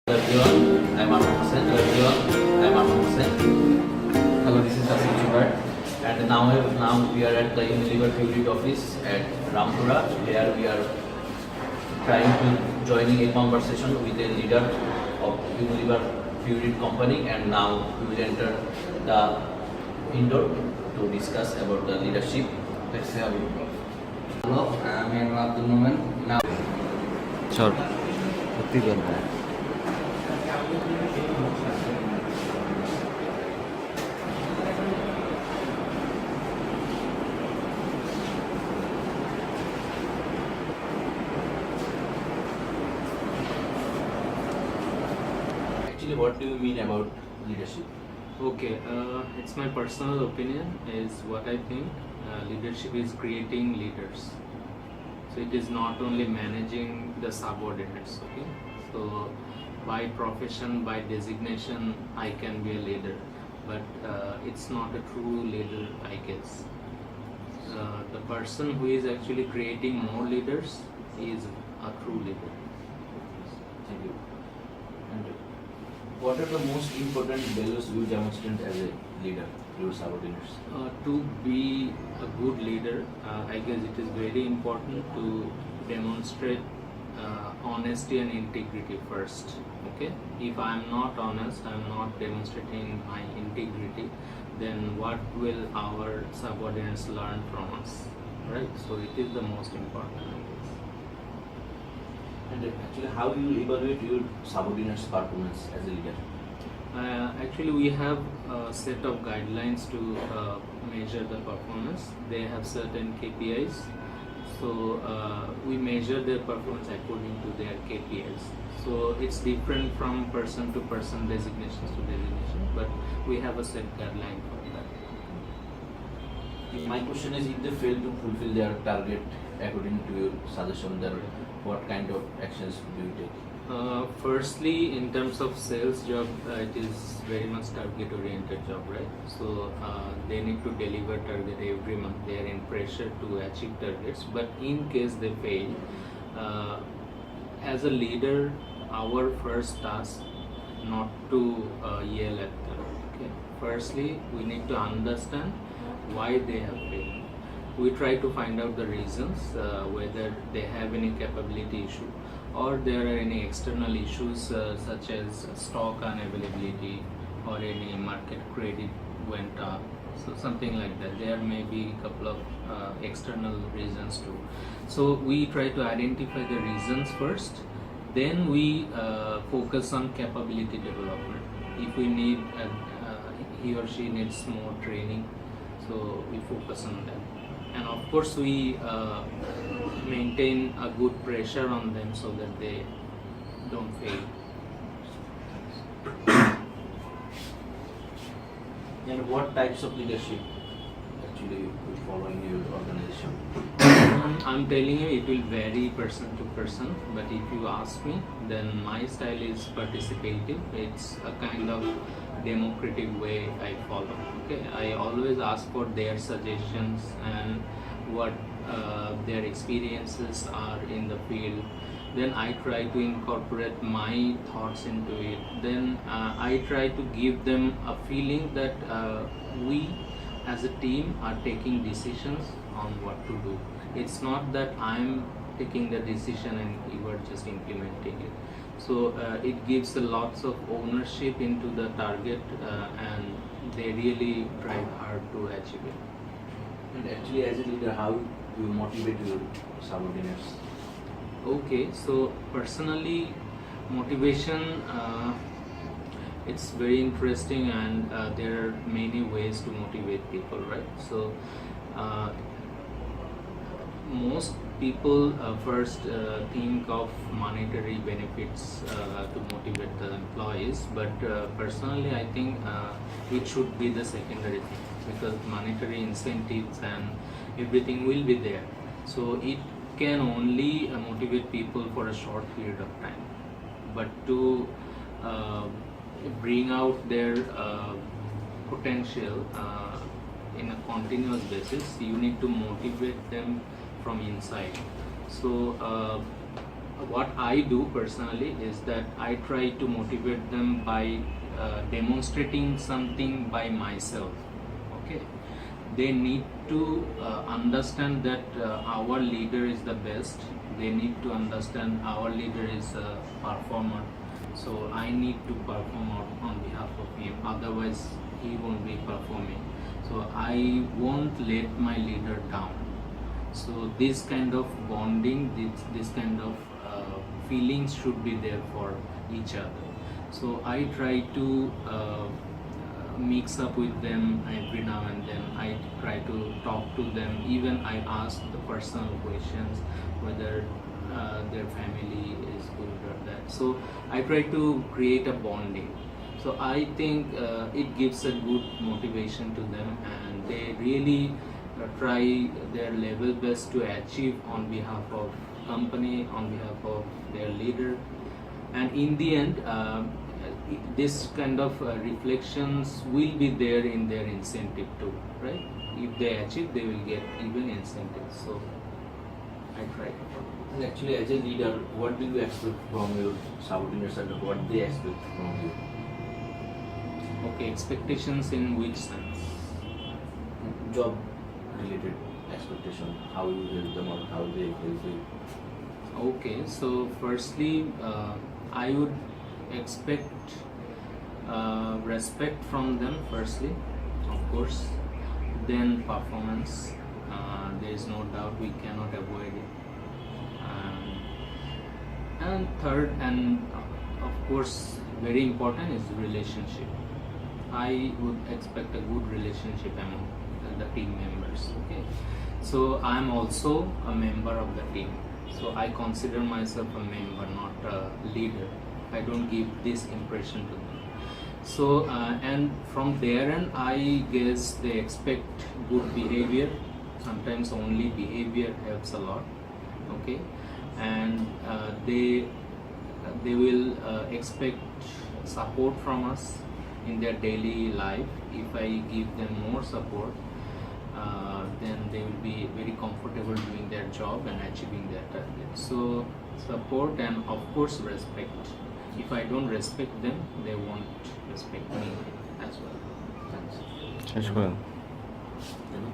Everyone, I'm Arman Hussain. Hello everyone, I'm Arman Hussain. Hello, this is Asif Chubar. And now we are at the Uniliver Favorite office at Rampura. Here we are trying to joining a conversation with a leader of Uniliver Favorite company, and now we will enter the indoor to discuss about the leadership. Let's see how it goes. Hello, I'm Abdul Noman. Now, sure. Actually, what do you mean about leadership? Okay, it's my personal opinion is what I think. Leadership is creating leaders. So it is not only managing the subordinates. Okay, so by profession, by designation, I can be a leader, but it's not a true leader, I guess. The person who is actually creating more leaders is a true leader. Thank you. And what are the most important values you demonstrate as a leader to your subordinates? To be a good leader, I guess it is very important to demonstrate honesty and integrity first. Okay, if I am not honest, I am not demonstrating my integrity, then what will our subordinates learn from us, right? So it is the most important, I guess. And actually, how do you evaluate your subordinates' performance as a leader? Actually, we have a set of guidelines to measure the performance. They have certain KPIs, so we measure their performance according to their KPIs. So it's different from person to person, designations to designation, but we have a set guideline for that. My question is, if they fail to fulfill their target according to your suggestion, then what kind of actions do you take? Firstly, in terms of sales job, it is very much target oriented job, right? So they need to deliver target every month. They are in pressure to achieve targets, but in case they fail, as a leader, our first task not to yell at them. Okay. Firstly, we need to understand why they have failed. We try to find out the reasons, whether they have any capability issue or there are any external issues such as stock unavailability or any market credit went up. So something like that. There may be a couple of external reasons too. So we try to identify the reasons first. Then we focus on capability development. If we need, he or she needs more training, so we focus on that. And of course, we maintain a good pressure on them so that they don't fail. And what types of leadership actually you follow in your organization? I'm telling you, it will vary person to person, but if you ask me, then my style is participative. It's a kind of democratic way I follow. Okay, I always ask for their suggestions and what their experiences are in the field. Then I try to incorporate my thoughts into it. Then I try to give them a feeling that we as a team are taking decisions on what to do. It's not that I'm taking the decision and you are just implementing it. So it gives a lots of ownership into the target and they really drive hard to achieve it. And actually, as a leader, how you motivate your subordinates? Okay, so personally, motivation, it's very interesting, and there are many ways to motivate people, right? So most people first think of monetary benefits to motivate the employees, but personally I think it should be the secondary thing, because monetary incentives and everything will be there, so it can only motivate people for a short period of time, but to bring out their potential in a continuous basis, you need to motivate them from inside. So what I do personally is that I try to motivate them by demonstrating something by myself. Okay, they need to understand that our leader is the best. They need to understand our leader is a performer. So I need to perform on behalf of him. Otherwise, he won't be performing. So I won't let my leader down. So this kind of bonding, this kind of feelings should be there for each other. So I try to mix up with them every now and then. I try to talk to them. Even I ask the personal questions whether their family is good or that. So I try to create a bonding. So I think it gives a good motivation to them, and they really try their level best to achieve on behalf of company, on behalf of their leader. And in the end, this kind of reflections will be there in their incentive too, right? If they achieve, they will get even incentives. So I try. And actually, as a leader, what do you expect from your subordinates and what they expect from you? Okay, expectations in which sense? Job related expectation, how you help them or how they help you. Okay, so firstly, I would expect respect from them firstly, of course, then performance. There is no doubt, we cannot avoid it. And third, and of course very important, is relationship. I would expect a good relationship among the team members. Okay, so I am also a member of the team, so I consider myself a member, not a leader. I don't give this impression to them. So and from there, and I guess they expect good behavior. Sometimes only behavior helps a lot. Okay, and they will expect support from us in their daily life. If I give them more support, then they will be very comfortable doing their job and achieving their target. So support and of course respect. If I don't respect them, they won't respect me as well. Thanks. As well. You know?